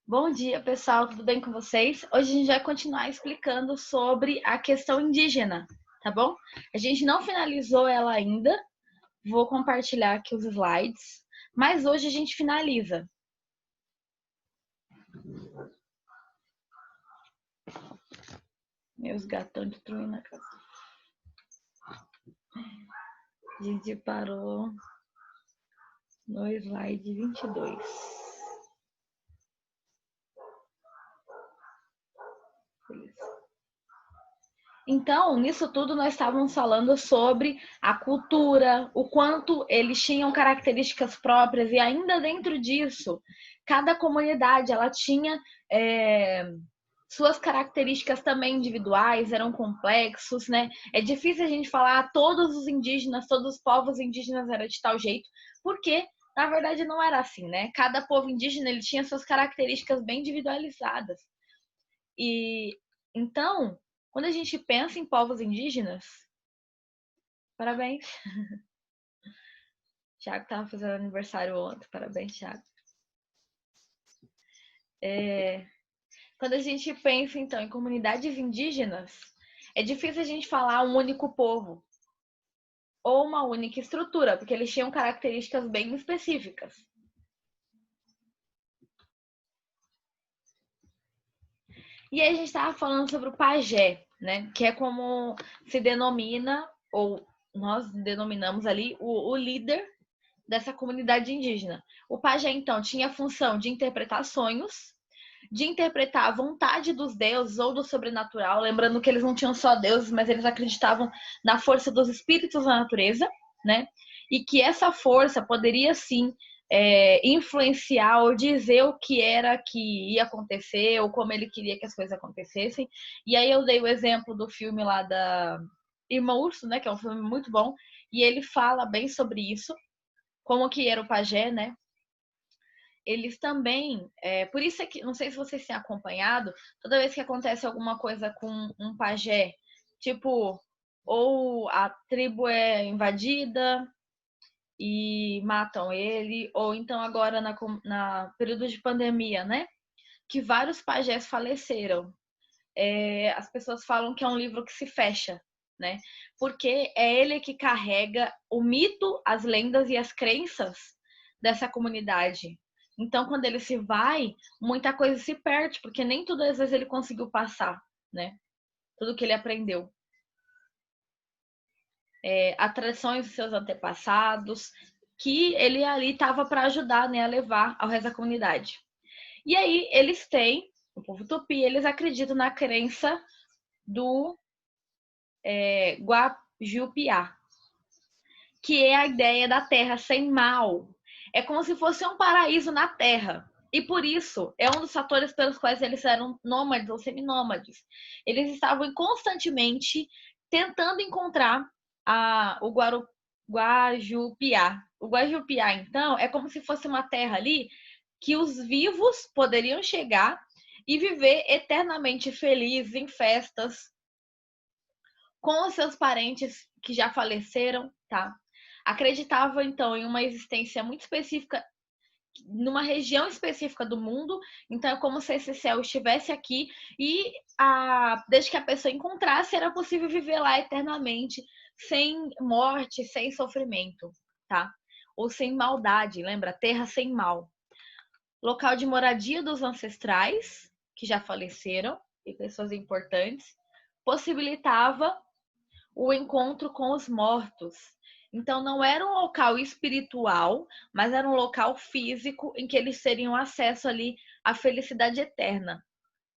Bom dia, pessoal, tudo bem com vocês? Hoje a gente vai continuar explicando sobre a questão indígena, tá bom? A gente não finalizou ela ainda, vou compartilhar aqui os slides, mas hoje a gente finaliza. Meus gatão destruindo a casa. A gente parou no slide 22. Então, nisso tudo, nós estávamos falando sobre a cultura, o quanto eles tinham características próprias, e ainda dentro disso, cada comunidade ela tinha suas características também individuais, eram complexos, né? É difícil a gente falar todos os indígenas, todos os povos indígenas eram de tal jeito, porque na verdade não era assim, né? Cada povo indígena ele tinha suas características bem individualizadas. E então, quando a gente pensa em povos indígenas, parabéns. Thiago estava fazendo aniversário ontem, parabéns, Thiago. Quando a gente pensa, então, em comunidades indígenas, é difícil a gente falar um único povo ou uma única estrutura, porque eles tinham características bem específicas. E aí a gente estava falando sobre o pajé, né? Que é como se denomina, ou nós denominamos ali, o líder dessa comunidade indígena. O pajé, então, tinha a função de interpretar sonhos, de interpretar a vontade dos deuses ou do sobrenatural, lembrando que eles não tinham só deuses, mas eles acreditavam na força dos espíritos da natureza, né? E que essa força poderia sim influenciar ou dizer o que era que ia acontecer ou como ele queria que as coisas acontecessem. E aí eu dei o exemplo do filme lá da Irmã Urso, né? Que é um filme muito bom, e ele fala bem sobre isso, como que era o pajé, né? Eles também, por isso é que, não sei se vocês têm acompanhado, toda vez que acontece alguma coisa com um pajé, tipo, ou a tribo é invadida e matam ele, ou então agora na período de pandemia, né? Que vários pajés faleceram. As pessoas falam que é um livro que se fecha, né? Porque é ele que carrega o mito, as lendas e as crenças dessa comunidade. Então, quando ele se vai, muita coisa se perde, porque nem todas as vezes ele conseguiu passar, né? Tudo que ele aprendeu. Atrações dos seus antepassados, que ele ali estava para ajudar, né, a levar ao resto da comunidade. E aí eles têm, o povo tupi, eles acreditam na crença do Guajupiá, que é a ideia da terra sem mal. É como se fosse um paraíso na terra. E por isso, é um dos fatores pelos quais eles eram nômades ou seminômades. Eles estavam constantemente tentando encontrar o Guajupiá. O Guajupiá, então, é como se fosse uma terra ali que os vivos poderiam chegar e viver eternamente felizes em festas, com os seus parentes que já faleceram, tá? Acreditava então em uma existência muito específica numa região específica do mundo, então é como se esse céu estivesse aqui e desde que a pessoa encontrasse era possível viver lá eternamente, sem morte, sem sofrimento, tá? Ou sem maldade, lembra? Terra sem mal. Local de moradia dos ancestrais, que já faleceram, e pessoas importantes, possibilitava o encontro com os mortos. Então, não era um local espiritual, mas era um local físico em que eles teriam acesso ali à felicidade eterna,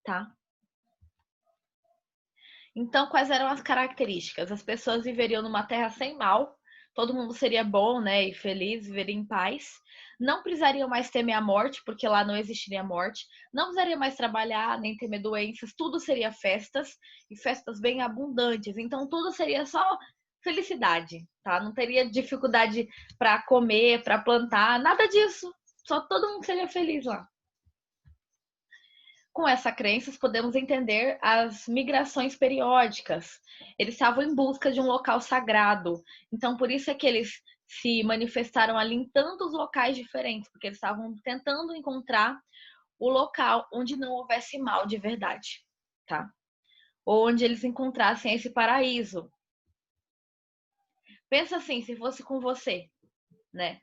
tá? Então, quais eram as características? As pessoas viveriam numa terra sem mal, todo mundo seria bom, né, e feliz, viveria em paz. Não precisariam mais temer a morte, porque lá não existiria morte. Não precisaria mais trabalhar, nem temer doenças. Tudo seria festas, e festas bem abundantes. Então, tudo seria só felicidade, tá? Não teria dificuldade para comer, para plantar, nada disso. Só todo mundo seria feliz lá. Com essa crença, podemos entender as migrações periódicas. Eles estavam em busca de um local sagrado. Então, por isso é que eles se manifestaram ali em tantos locais diferentes, porque eles estavam tentando encontrar o local onde não houvesse mal de verdade, tá? Ou onde eles encontrassem esse paraíso. Pensa assim, se fosse com você, né?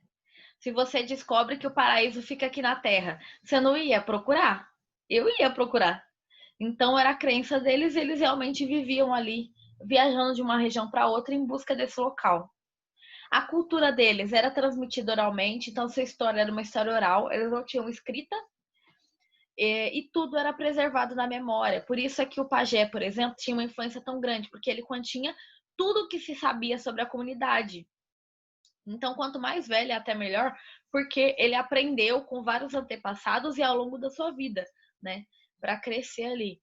Se você descobre que o paraíso fica aqui na Terra, você não ia procurar? Eu ia procurar. Então era a crença deles, eles realmente viviam ali, viajando de uma região para outra em busca desse local. A cultura deles era transmitida oralmente, então sua história era uma história oral, eles não tinham escrita, e tudo era preservado na memória. Por isso é que o pajé, por exemplo, tinha uma influência tão grande, porque ele continha tudo o que se sabia sobre a comunidade. Então, quanto mais velho, até melhor, porque ele aprendeu com vários antepassados e ao longo da sua vida, né? Para crescer ali.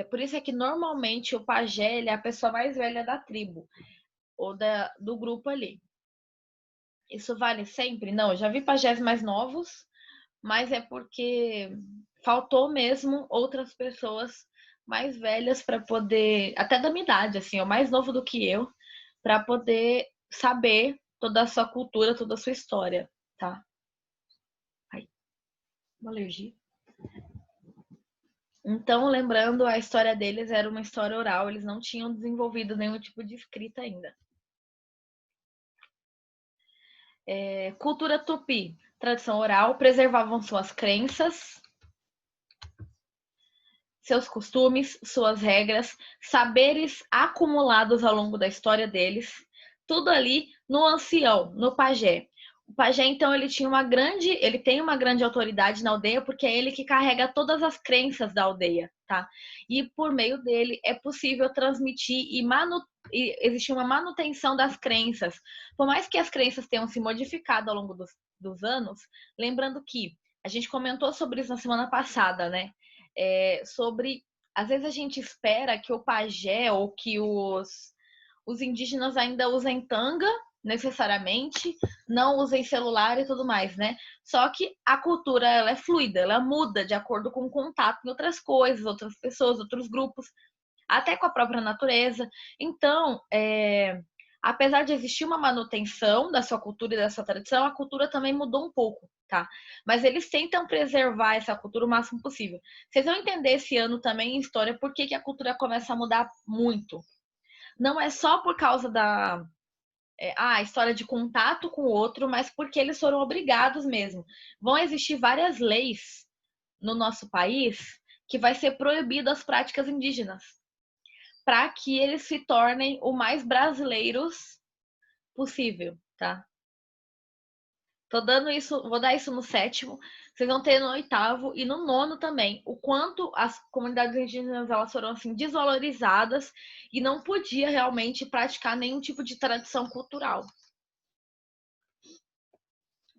Por isso é que normalmente o pajé ele é a pessoa mais velha da tribo ou do grupo ali. Isso vale sempre? Não, eu já vi pajés mais novos, mas é porque faltou mesmo outras pessoas mais velhas para poder, até da minha idade, assim, ou mais novo do que eu, para poder saber toda a sua cultura, toda a sua história, tá? Ai, uma alergia. Então, lembrando, a história deles era uma história oral, eles não tinham desenvolvido nenhum tipo de escrita ainda. Cultura tupi, tradição oral, preservavam suas crenças, seus costumes, suas regras, saberes acumulados ao longo da história deles, tudo ali no ancião, no pajé. O pajé, então, ele tem uma grande autoridade na aldeia, porque é ele que carrega todas as crenças da aldeia, tá? E por meio dele é possível transmitir e existir uma manutenção das crenças. Por mais que as crenças tenham se modificado ao longo dos anos, lembrando que a gente comentou sobre isso na semana passada, né? Sobre, às vezes a gente espera que o pajé ou que os indígenas ainda usem tanga necessariamente, não usem celular e tudo mais, né? Só que a cultura ela é fluida, ela muda de acordo com o contato em outras coisas, outras pessoas, outros grupos, até com a própria natureza. Então, apesar de existir uma manutenção da sua cultura e da sua tradição, a cultura também mudou um pouco, tá? Mas eles tentam preservar essa cultura o máximo possível. Vocês vão entender esse ano também em história por que a cultura começa a mudar muito. Não é só por causa da história de contato com o outro, mas porque eles foram obrigados mesmo. Vão existir várias leis no nosso país que vai ser proibido as práticas indígenas, para que eles se tornem o mais brasileiros possível, tá? Tô dando isso, vou dar isso no sétimo, vocês vão ter no oitavo e no nono também, o quanto as comunidades indígenas elas foram assim desvalorizadas e não podia realmente praticar nenhum tipo de tradição cultural.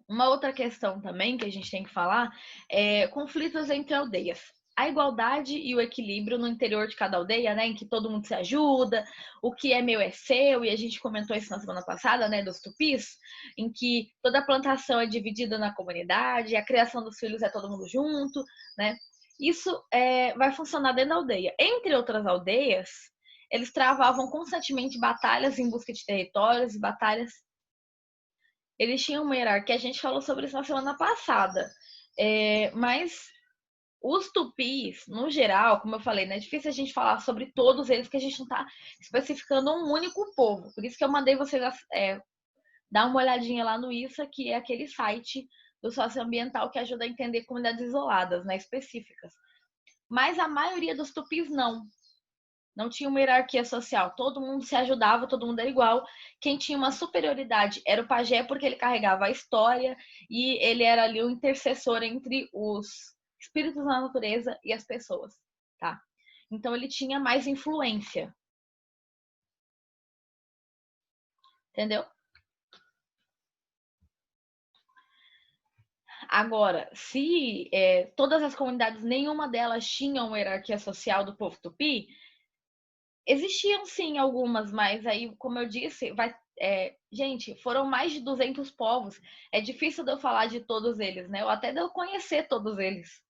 Uma outra questão também que a gente tem que falar é conflitos entre aldeias. A igualdade e o equilíbrio no interior de cada aldeia, né, em que todo mundo se ajuda, o que é meu é seu, e a gente comentou isso na semana passada, né, dos tupis, em que toda a plantação é dividida na comunidade, a criação dos filhos é todo mundo junto, né? Isso vai funcionar dentro da aldeia. Entre outras aldeias, eles travavam constantemente batalhas em busca de territórios, batalhas. Eles tinham uma hierarquia, a gente falou sobre isso na semana passada. Mas os tupis, no geral, como eu falei, né, é difícil a gente falar sobre todos eles, porque a gente não está especificando um único povo. Por isso que eu mandei vocês dar uma olhadinha lá no ISA, que é aquele site do socioambiental que ajuda a entender comunidades isoladas, né, específicas. Mas a maioria dos tupis não. Não tinha uma hierarquia social, todo mundo se ajudava, todo mundo era igual. Quem tinha uma superioridade era o pajé, porque ele carregava a história e ele era ali o intercessor entre os espíritos da natureza e as pessoas, tá? Então ele tinha mais influência, entendeu? Agora, se todas as comunidades, nenhuma delas tinha uma hierarquia social do povo tupi, existiam sim algumas, mas aí, como eu disse, gente, foram mais de 200 povos. É difícil de eu falar de todos eles, né? Ou até de eu conhecer todos eles.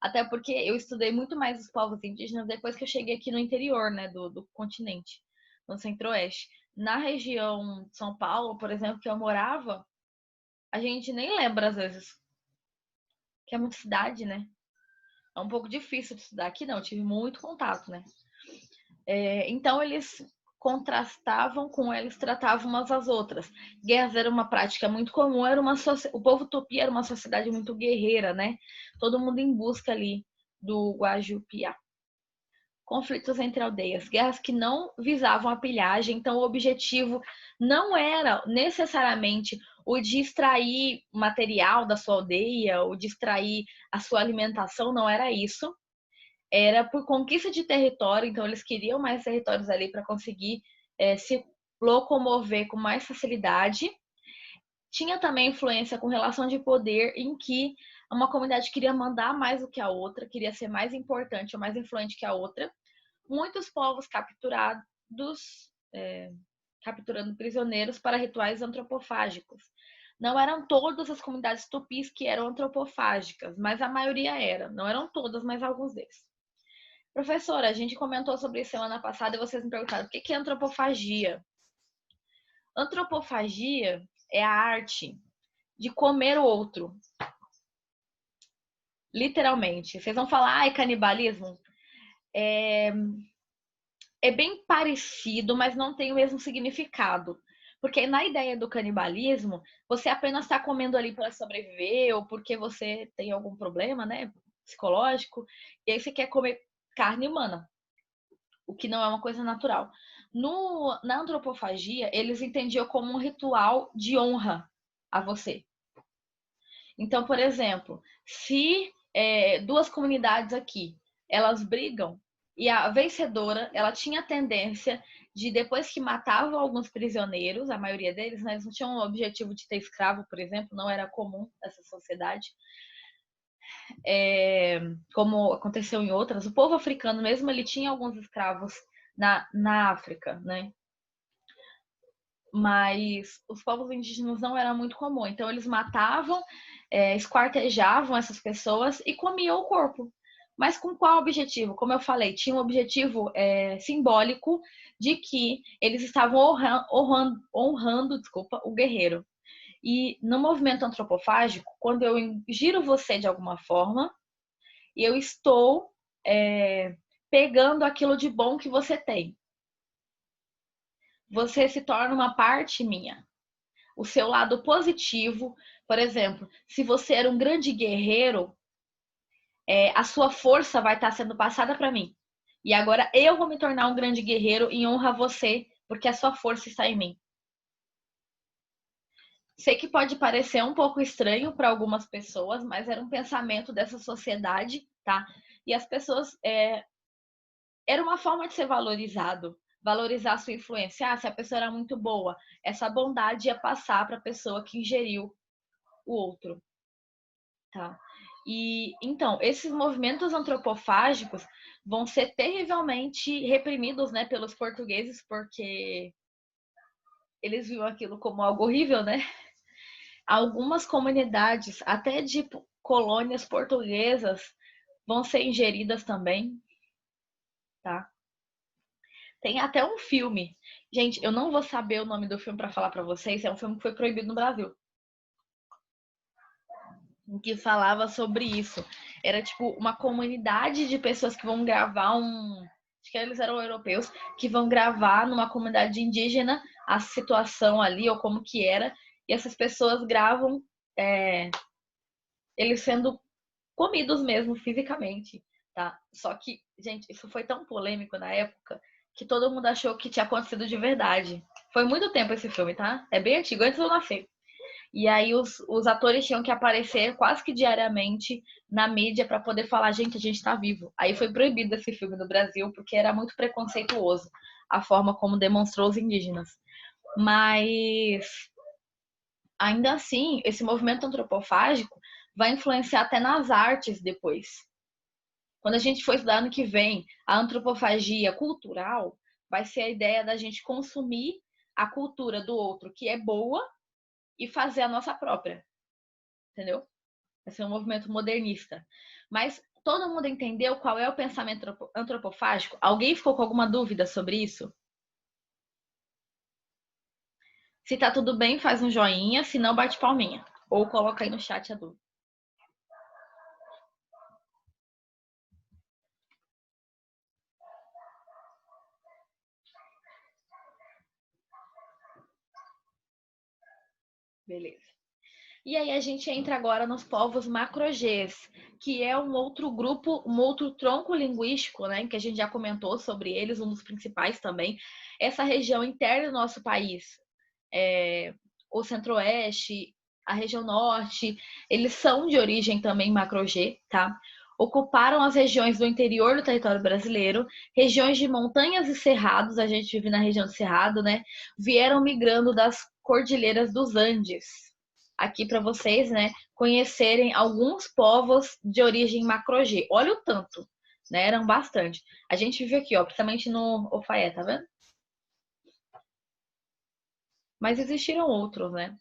Até porque eu estudei muito mais os povos indígenas depois que eu cheguei aqui no interior, né, do continente, no centro-oeste. Na região de São Paulo, por exemplo, que eu morava, a gente nem lembra às vezes que é muita cidade, né? É um pouco difícil de estudar aqui, não. Eu tive muito contato, né? Então, eles contrastavam com eles, tratavam umas às outras. Guerras era uma prática muito comum, o povo tupi era uma sociedade muito guerreira, né? Todo mundo em busca ali do Guajupiá. Conflitos entre aldeias, guerras que não visavam a pilhagem, então o objetivo não era necessariamente o de extrair material da sua aldeia, ou de extrair a sua alimentação, não era isso. Era por conquista de território, então eles queriam mais territórios ali para conseguir se locomover com mais facilidade. Tinha também influência com relação de poder, em que uma comunidade queria mandar mais do que a outra, queria ser mais importante ou mais influente que a outra. Muitos povos capturando prisioneiros para rituais antropofágicos. Não eram todas as comunidades tupis que eram antropofágicas, mas a maioria era. Não eram todas, mas alguns deles. Professora, a gente comentou sobre isso semana passada e vocês me perguntaram o que é antropofagia. Antropofagia é a arte de comer o outro. Literalmente. Vocês vão falar, ai, canibalismo? É bem parecido, mas não tem o mesmo significado. Porque na ideia do canibalismo, você apenas está comendo ali para sobreviver ou porque você tem algum problema, né, psicológico, e aí você quer comer carne humana, o que não é uma coisa natural. Na antropofagia, eles entendiam como um ritual de honra a você. Então, por exemplo, se duas comunidades aqui, elas brigam, e a vencedora, ela tinha a tendência de, depois que matavam alguns prisioneiros, a maioria deles, né, eles não tinham o objetivo de ter escravo, por exemplo, não era comum nessa sociedade, como aconteceu em outras. O povo africano mesmo, ele tinha alguns escravos na África, né? Mas os povos indígenas não era muito comum. Então, eles matavam, esquartejavam essas pessoas e comiam o corpo. Mas com qual objetivo? Como eu falei, tinha um objetivo simbólico de que eles estavam honrando o guerreiro. E no movimento antropofágico, quando eu giro você de alguma forma, eu estou pegando aquilo de bom que você tem. Você se torna uma parte minha. O seu lado positivo, por exemplo, se você era um grande guerreiro, a sua força vai estar sendo passada para mim. E agora eu vou me tornar um grande guerreiro em honra a você, porque a sua força está em mim. Sei que pode parecer um pouco estranho para algumas pessoas, mas era um pensamento dessa sociedade, tá? E as pessoas era uma forma de ser valorizado, valorizar a sua influência. Se a pessoa era muito boa, essa bondade ia passar para a pessoa que ingeriu o outro, tá? E então, esses movimentos antropofágicos vão ser terrivelmente reprimidos, né, pelos portugueses, porque eles viam aquilo como algo horrível, né? Algumas comunidades, até de colônias portuguesas, vão ser ingeridas também, tá? Tem até um filme. Gente, eu não vou saber o nome do filme para falar para vocês, é um filme que foi proibido no Brasil. Em que falava sobre isso. Era tipo uma comunidade de pessoas que vão gravar acho que eles eram europeus, que vão gravar numa comunidade indígena a situação ali, ou como que era, e essas pessoas gravam eles sendo comidos mesmo fisicamente, tá? Só que, gente, isso foi tão polêmico na época que todo mundo achou que tinha acontecido de verdade. Foi muito tempo esse filme, tá? É bem antigo, antes de eu nascer. E aí os atores tinham que aparecer quase que diariamente na mídia para poder falar, gente, a gente tá vivo. Aí foi proibido esse filme no Brasil porque era muito preconceituoso a forma como demonstrou os indígenas. Mas ainda assim, esse movimento antropofágico vai influenciar até nas artes depois. Quando a gente for estudar ano que vem a antropofagia cultural, vai ser a ideia da gente consumir a cultura do outro que é boa e fazer a nossa própria. Entendeu? Vai ser um movimento modernista. Mas todo mundo entendeu qual é o pensamento antropofágico? Alguém ficou com alguma dúvida sobre isso? Se tá tudo bem, faz um joinha, se não, bate palminha. Ou coloca aí no chat a dúvida. Beleza. E aí a gente entra agora nos povos macro-Gs, que é um outro grupo, um outro tronco linguístico, né? Que a gente já comentou sobre eles, um dos principais também. Essa região interna do nosso país, o centro-oeste, a região norte, eles são de origem também macro-G, tá? Ocuparam as regiões do interior do território brasileiro, regiões de montanhas e cerrados, a gente vive na região do Cerrado, né? Vieram migrando das cordilheiras dos Andes. Aqui para vocês, né, conhecerem alguns povos de origem macro-G. Olha o tanto, né? Eram bastante. A gente vive aqui, ó, principalmente no Ofaé, tá vendo? Mas existiram outros, né?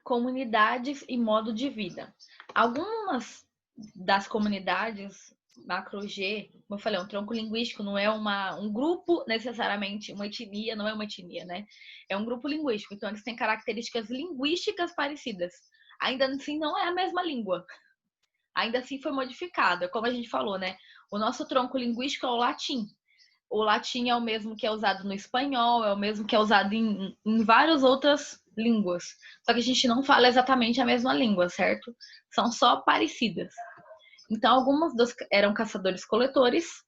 Comunidades e modo de vida. Algumas das comunidades macro-G, como eu falei, um tronco linguístico, não é um grupo necessariamente, uma etnia, não é uma etnia, né? É um grupo linguístico, então eles têm características linguísticas parecidas. Ainda assim, não é a mesma língua. Ainda assim, foi modificada, como a gente falou, né? O nosso tronco linguístico é o latim. O latim é o mesmo que é usado no espanhol, é o mesmo que é usado em várias outras línguas. Só que a gente não fala exatamente a mesma língua, certo? São só parecidas. Então, algumas eram caçadores-coletores,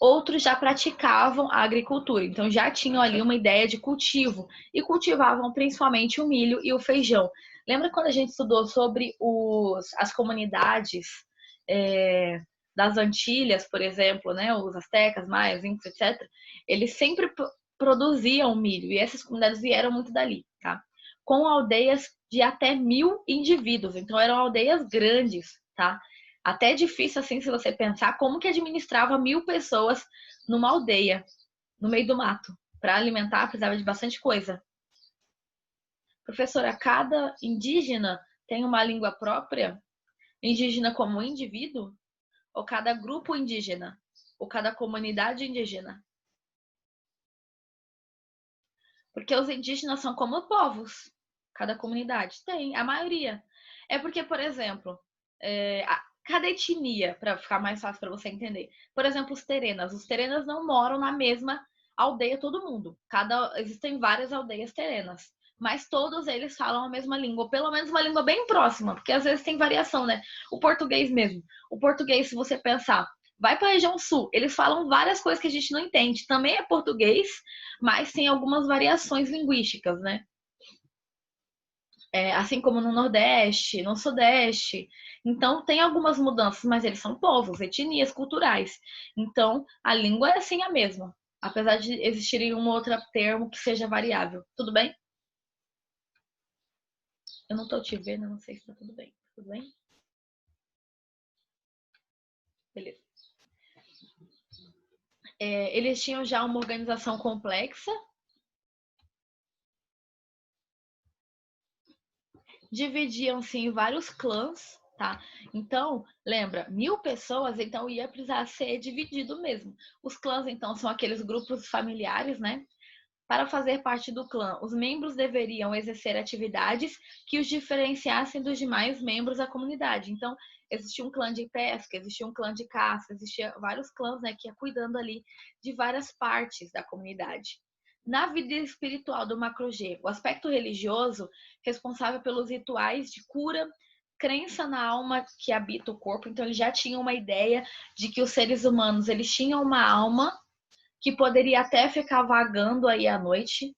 outros já praticavam a agricultura. Então, já tinham ali uma ideia de cultivo e cultivavam principalmente o milho e o feijão. Lembra quando a gente estudou sobre as comunidades das Antilhas, por exemplo, né? Os astecas, maias, incas, etc. Eles sempre produziam milho e essas comunidades vieram muito dali, tá? Com aldeias de até 1.000 indivíduos. Então, eram aldeias grandes, tá? Até é difícil, assim, se você pensar como que administrava 1.000 pessoas numa aldeia, no meio do mato. Para alimentar, precisava de bastante coisa. Professora, cada indígena tem uma língua própria? Indígena como indivíduo? Ou cada grupo indígena? Ou cada comunidade indígena? Porque os indígenas são como povos. Cada comunidade tem, a maioria. É porque, por exemplo, cada etnia, para ficar mais fácil para você entender. Por exemplo, os terenas. Os terenas não moram na mesma aldeia todo mundo. Existem várias aldeias terenas. Mas todos eles falam a mesma língua, ou pelo menos uma língua bem próxima, porque às vezes tem variação, né? O português mesmo. O português, se você pensar, vai para a região sul, eles falam várias coisas que a gente não entende. Também é português, mas tem algumas variações linguísticas, né? Assim como no Nordeste, no Sudeste. Então, tem algumas mudanças, mas eles são povos, etnias culturais. Então, a língua é assim a mesma, apesar de existir um outro termo que seja variável. Tudo bem? Eu não tô te vendo, não sei se tá tudo bem. Tudo bem? Beleza. Eles tinham já uma organização complexa, dividiam-se em vários clãs, tá? Então, lembra, 1.000 pessoas, então ia precisar ser dividido mesmo. Os clãs, então, são aqueles grupos familiares, né? Para fazer parte do clã, os membros deveriam exercer atividades que os diferenciassem dos demais membros da comunidade. Então, existia um clã de pesca, existia um clã de caça, existia vários clãs, né, que ia cuidando ali de várias partes da comunidade. Na vida espiritual do Macro-G, o aspecto religioso, responsável pelos rituais de cura, crença na alma que habita o corpo. Então, eles já tinham uma ideia de que os seres humanos eles tinham uma alma que poderia até ficar vagando aí à noite,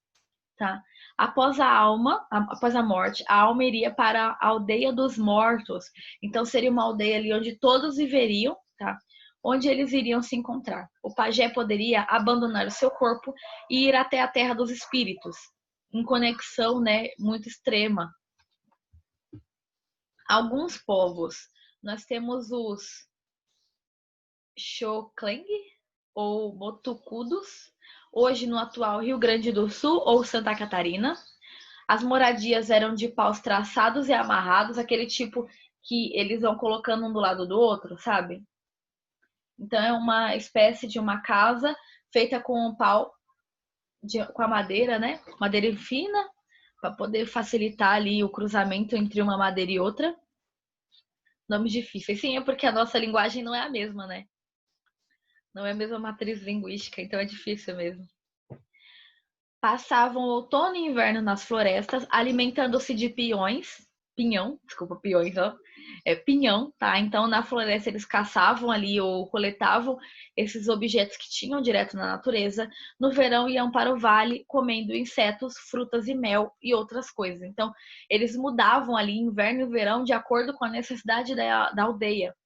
tá? Após a morte, a alma iria para a aldeia dos mortos. Então seria uma aldeia ali onde todos viveriam, tá? Onde eles iriam se encontrar. O pajé poderia abandonar o seu corpo e ir até a terra dos espíritos, em conexão, né, muito extrema. Alguns povos, nós temos os Xocleng ou Motucudos, hoje no atual Rio Grande do Sul ou Santa Catarina. As moradias eram de paus traçados e amarrados, aquele tipo que eles vão colocando um do lado do outro, sabe? Então é uma espécie de uma casa feita com um pau, com a madeira, né? Madeira fina, para poder facilitar ali o cruzamento entre uma madeira e outra. Nomes difíceis. Sim, é porque a nossa linguagem não é a mesma, né? Não é a mesma matriz linguística, então é difícil mesmo. passavam outono e inverno nas florestas, alimentando-se de pinhões, ó. Pinhão, tá? Então, na floresta eles caçavam ali ou coletavam esses objetos que tinham direto na natureza. No verão iam para o vale comendo insetos, frutas e mel e outras coisas. Então, eles mudavam ali inverno e verão de acordo com a necessidade da aldeia.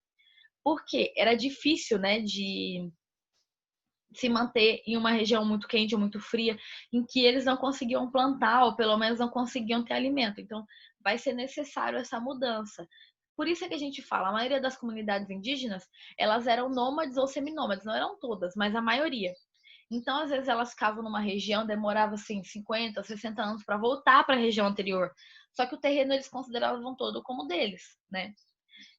Porque era difícil, né, de se manter em uma região muito quente ou muito fria, em que eles não conseguiam plantar, ou pelo menos não conseguiam ter alimento. Então, vai ser necessário essa mudança. Por isso é que a gente fala, a maioria das comunidades indígenas, elas eram nômades ou seminômades, não eram todas, mas a maioria. Então, às vezes, elas ficavam numa região, demorava assim 50, 60 anos para voltar para a região anterior. Só que o terreno eles consideravam todo como deles, né?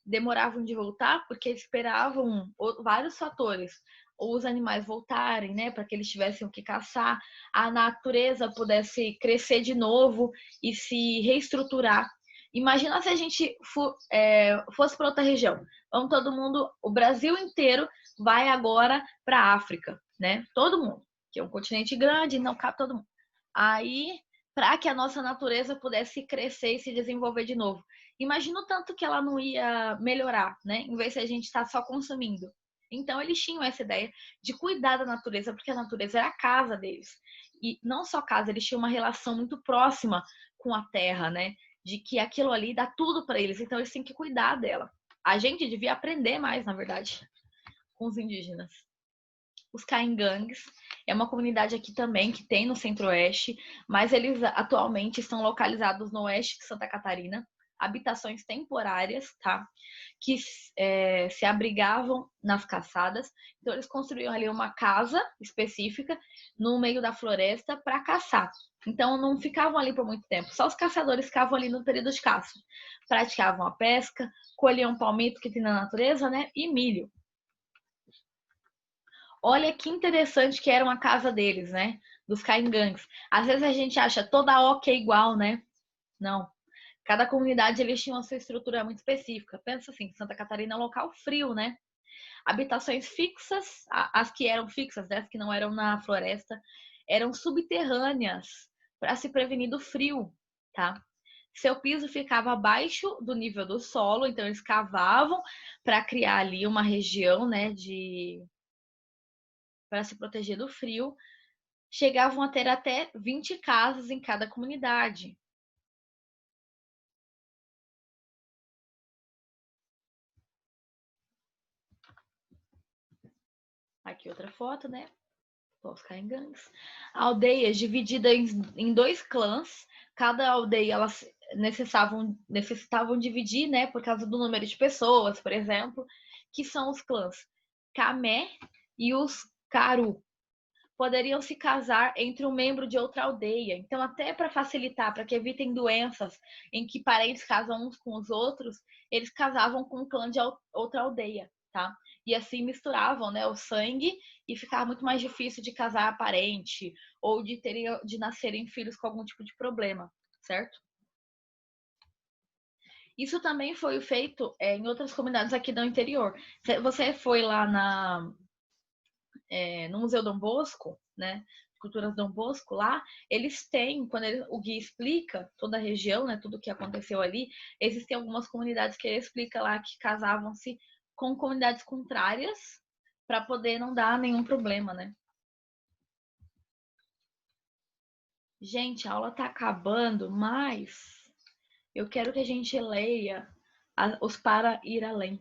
Demoravam de voltar porque esperavam vários fatores, ou os animais voltarem, né, para que eles tivessem o que caçar, a natureza pudesse crescer de novo e se reestruturar. Imagina se a gente fosse para outra região. Vamos todo mundo, o Brasil inteiro vai agora para a África, né? Todo mundo, que é um continente grande, não cabe todo mundo. Aí, para que a nossa natureza pudesse crescer e se desenvolver de novo. Imagina o tanto que ela não ia melhorar, né? Em vez de a gente estar só consumindo. Então, eles tinham essa ideia de cuidar da natureza, porque a natureza era a casa deles. E não só casa, eles tinham uma relação muito próxima com a terra, né? De que aquilo ali dá tudo para eles, então eles têm que cuidar dela. A gente devia aprender mais, na verdade, com os indígenas. Os Caingangues é uma comunidade aqui também que tem no Centro-Oeste, mas eles atualmente estão localizados no oeste de Santa Catarina, habitações temporárias, tá? Que se abrigavam nas caçadas. Então, eles construíam ali uma casa específica no meio da floresta para caçar. Então, não ficavam ali por muito tempo. Só os caçadores ficavam ali no período de caça. Praticavam a pesca, colhiam palmito que tem na natureza, né? E milho. Olha que interessante que era uma casa deles, né? Dos Caingangues. Às vezes a gente acha toda oca é igual, né? Não. Cada comunidade eles tinham a sua estrutura muito específica. Pensa assim, Santa Catarina é um local frio, né? Habitações fixas, as que eram fixas, né? As que não eram na floresta, eram subterrâneas para se prevenir do frio, tá? Seu piso ficava abaixo do nível do solo, então eles cavavam para criar ali uma região, né, para se proteger do frio. Chegavam a ter até 20 casas em cada comunidade. Aqui outra foto, né? Os Caingangues. Aldeias divididas em dois clãs. Cada aldeia elas necessitavam dividir, né? Por causa do número de pessoas, por exemplo, que são os clãs Camé e os Caru. Poderiam se casar entre um membro de outra aldeia. Então, até para facilitar, para que evitem doenças em que parentes casam uns com os outros, eles casavam com um clã de outra aldeia, tá? E assim misturavam, né, o sangue e ficava muito mais difícil de casar parente ou de nascerem filhos com algum tipo de problema, certo? Isso também foi feito em outras comunidades aqui do interior. Você foi lá no Museu Dom Bosco, né? Culturas Dom Bosco lá, eles têm, quando o guia explica toda a região, né, tudo o que aconteceu ali, existem algumas comunidades que ele explica lá que casavam-se com comunidades contrárias para poder não dar nenhum problema, né? Gente, a aula tá acabando, mas eu quero que a gente leia os Para Ir Além.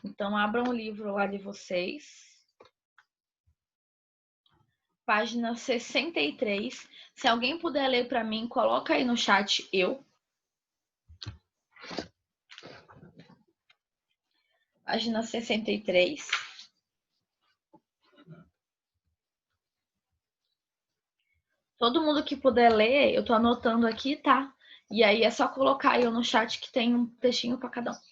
Então, abram o livro lá de vocês. Página 63. Se alguém puder ler para mim, coloca aí no chat eu. Página 63. Todo mundo que puder ler, eu tô anotando aqui, tá? E aí é só colocar eu no chat que tem um textinho para cada um.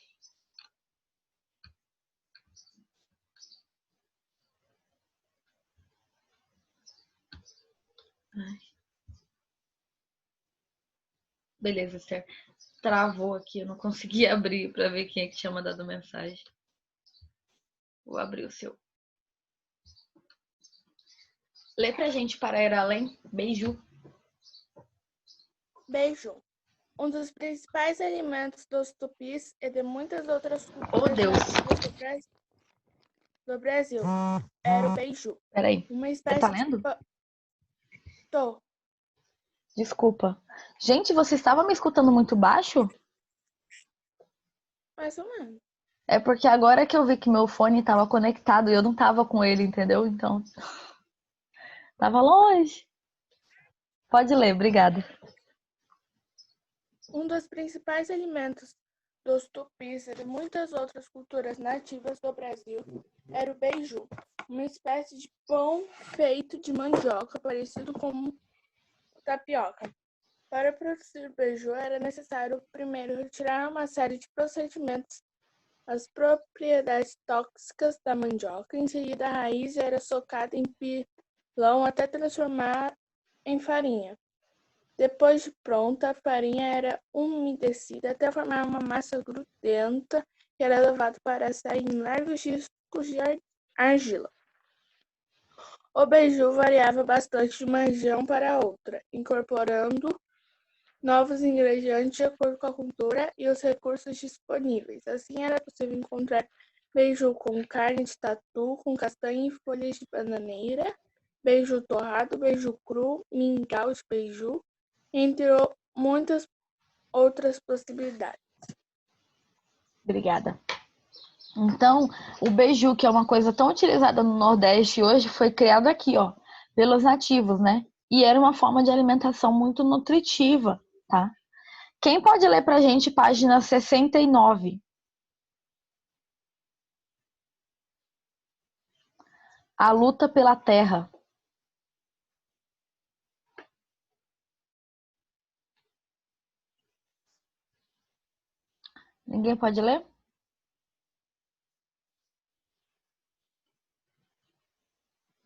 Beleza, Esther. Travou aqui, eu não consegui abrir para ver quem é que tinha mandado mensagem. Vou abrir o seu. Lê pra gente para ir além. Beijo. Beiju. Um dos principais alimentos dos tupis e de muitas outras Oh, culturas Deus. nativas do Brasil era o beiju. Peraí. Uma Você tá espécie de lendo? Tô. Desculpa. Gente, você estava me escutando muito baixo? Mais ou menos. É porque agora que eu vi que meu fone estava conectado e eu não tava com ele, entendeu? Então, tava longe. Pode ler, obrigada. Um dos principais alimentos dos tupis e de muitas outras culturas nativas do Brasil era o beiju, uma espécie de pão feito de mandioca, parecido com tapioca. Para produzir beiju, era necessário primeiro retirar uma série de procedimentos as propriedades tóxicas da mandioca. Em seguida, a raiz era socada em pilão até transformar em farinha. Depois de pronta, a farinha era umedecida até formar uma massa grudenta e era levada para assar em largos discos de argila. O beiju variava bastante de uma região para outra, incorporando novos ingredientes de acordo com a cultura e os recursos disponíveis. Assim, era possível encontrar beiju com carne de tatu, com castanha e folhas de bananeira, beiju torrado, beiju cru, mingau de beiju, entre muitas outras possibilidades. Obrigada. Então, o beiju, que é uma coisa tão utilizada no Nordeste hoje, foi criado aqui, ó, pelos nativos, né? E era uma forma de alimentação muito nutritiva, tá? Quem pode ler pra gente página 69? A luta pela terra. Ninguém pode ler?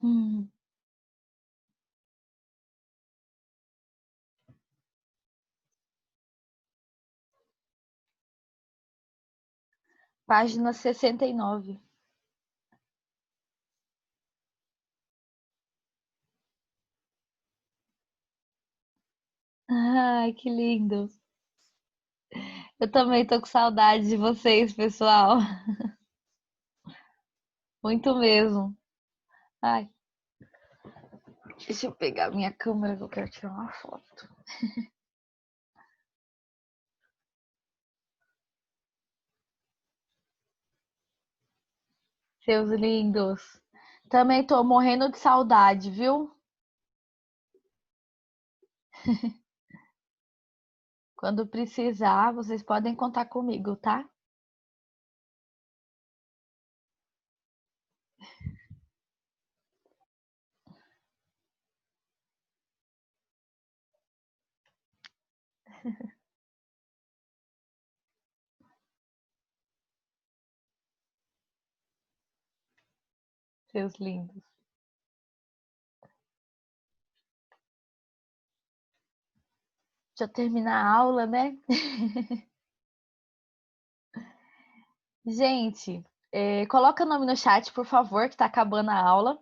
Hum. Página 69. Ai, que lindo. Eu também tô com saudade de vocês, pessoal. Muito mesmo. Ai, deixa eu pegar minha câmera que eu quero tirar uma foto. Seus lindos. Também tô morrendo de saudade, viu? Quando precisar, vocês podem contar comigo, tá? Seus lindos. Deixa eu terminar a aula, né? Gente, coloca o nome no chat, por favor, que tá acabando a aula,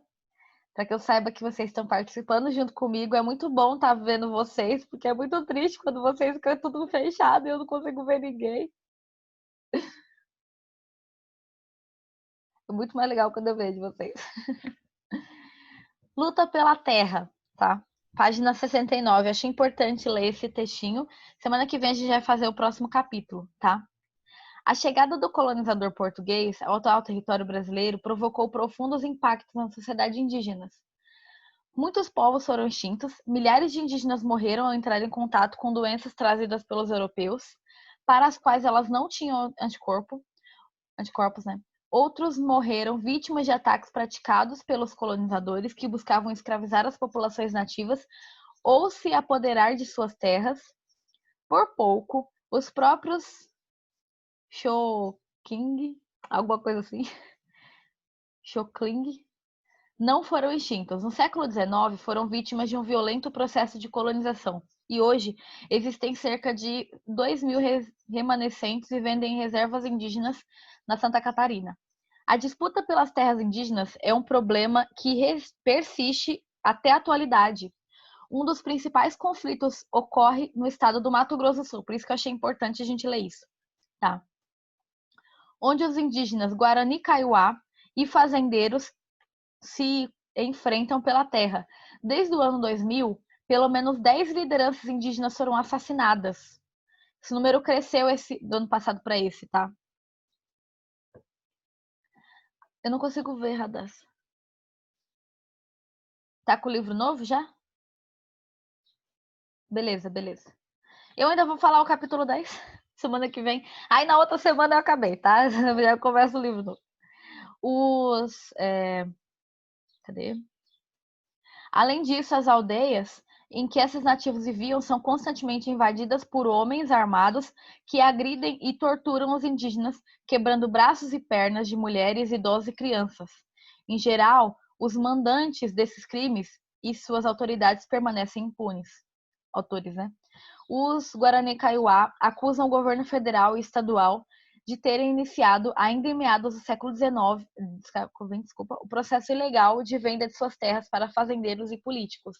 para que eu saiba que vocês estão participando junto comigo. É muito bom estar vendo vocês, porque é muito triste quando vocês ficam tudo fechado e eu não consigo ver ninguém. É muito mais legal quando eu vejo vocês. Luta pela Terra, tá? Página 69. Achei importante ler esse textinho. Semana que vem a gente vai fazer o próximo capítulo, tá? A chegada do colonizador português ao atual território brasileiro provocou profundos impactos na sociedade indígena. Muitos povos foram extintos, milhares de indígenas morreram ao entrar em contato com doenças trazidas pelos europeus, para as quais elas não tinham anticorpos, né? Outros morreram vítimas de ataques praticados pelos colonizadores que buscavam escravizar as populações nativas ou se apoderar de suas terras. Por pouco, os próprios Xhoking, alguma coisa assim, Xokling, não foram extintos. No século XIX, foram vítimas de um violento processo de colonização. E hoje, existem cerca de 2.000 remanescentes vivendo em reservas indígenas na Santa Catarina. A disputa pelas terras indígenas é um problema que persiste até a atualidade. Um dos principais conflitos ocorre no estado do Mato Grosso do Sul, por isso que eu achei importante a gente ler isso, tá? Onde os indígenas Guarani Kaiowá e fazendeiros se enfrentam pela terra. Desde o ano 2000, pelo menos 10 lideranças indígenas foram assassinadas. Esse número cresceu do ano passado para esse, tá? Eu não consigo ver, Radassa. Tá com o livro novo já? Beleza, beleza. Eu ainda vou falar o capítulo 10 semana que vem. Aí na outra semana eu acabei, tá? Já começa o livro novo. Cadê? Além disso, as aldeias em que esses nativos viviam são constantemente invadidas por homens armados que agridem e torturam os indígenas, quebrando braços e pernas de mulheres, idosos e crianças. Em geral, os mandantes desses crimes e suas autoridades permanecem impunes. Autores, né? Os Guarani Kaiowá acusam o governo federal e estadual de terem iniciado, ainda em meados do século XIX, o processo ilegal de venda de suas terras para fazendeiros e políticos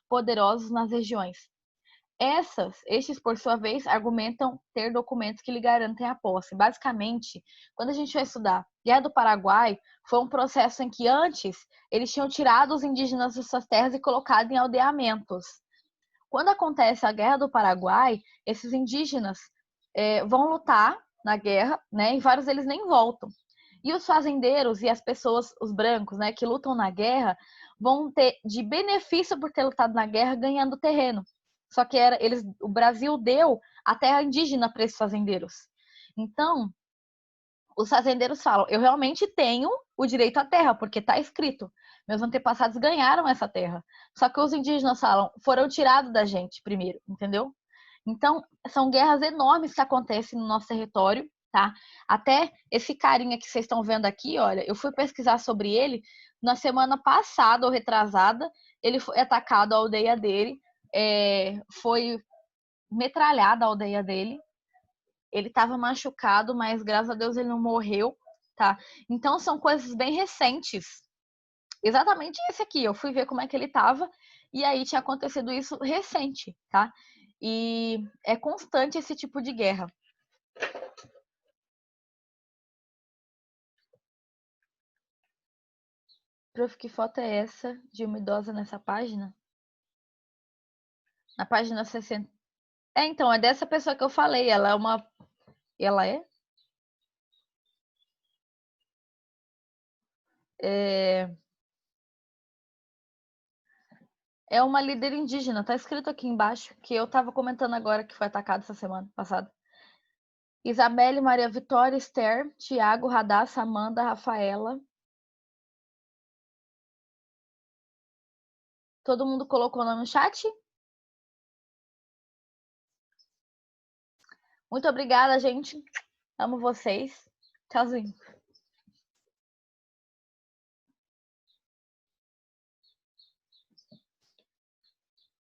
poderosos nas regiões. Estes, por sua vez, argumentam ter documentos que lhe garantem a posse. Basicamente, quando a gente vai estudar Guerra do Paraguai, foi um processo em que antes eles tinham tirado os indígenas de suas terras e colocado em aldeamentos. Quando acontece a Guerra do Paraguai, esses indígenas vão lutar na guerra, né? E vários deles nem voltam. E os fazendeiros e as pessoas, os brancos, né, que lutam na guerra, vão ter de benefício por ter lutado na guerra ganhando terreno. Só que o Brasil deu a terra indígena para esses fazendeiros. Então, os fazendeiros falam: eu realmente tenho o direito à terra, porque está escrito. Meus antepassados ganharam essa terra. Só que os indígenas falam: foram tirados da gente primeiro, entendeu? Então, são guerras enormes que acontecem no nosso território, tá? Até esse carinha que vocês estão vendo aqui, olha, eu fui pesquisar sobre ele na semana passada ou retrasada. Ele foi atacado, a aldeia dele, foi metralhada a aldeia dele. Ele estava machucado, mas graças a Deus ele não morreu, tá? Então são coisas bem recentes. Exatamente esse aqui, eu fui ver como é que ele estava e aí tinha acontecido isso recente, tá? E é constante esse tipo de guerra. Prof, que foto é essa de uma idosa nessa página? Na página 60. Então, é dessa pessoa que eu falei. Ela é uma. Ela é? É uma líder indígena. Tá escrito aqui embaixo, que eu tava comentando agora que foi atacado essa semana passada. Isabelle, Maria Vitória, Esther, Tiago, Radassa, Amanda, Rafaela. Todo mundo colocou o nome no chat? Muito obrigada, gente. Amo vocês. Tchauzinho.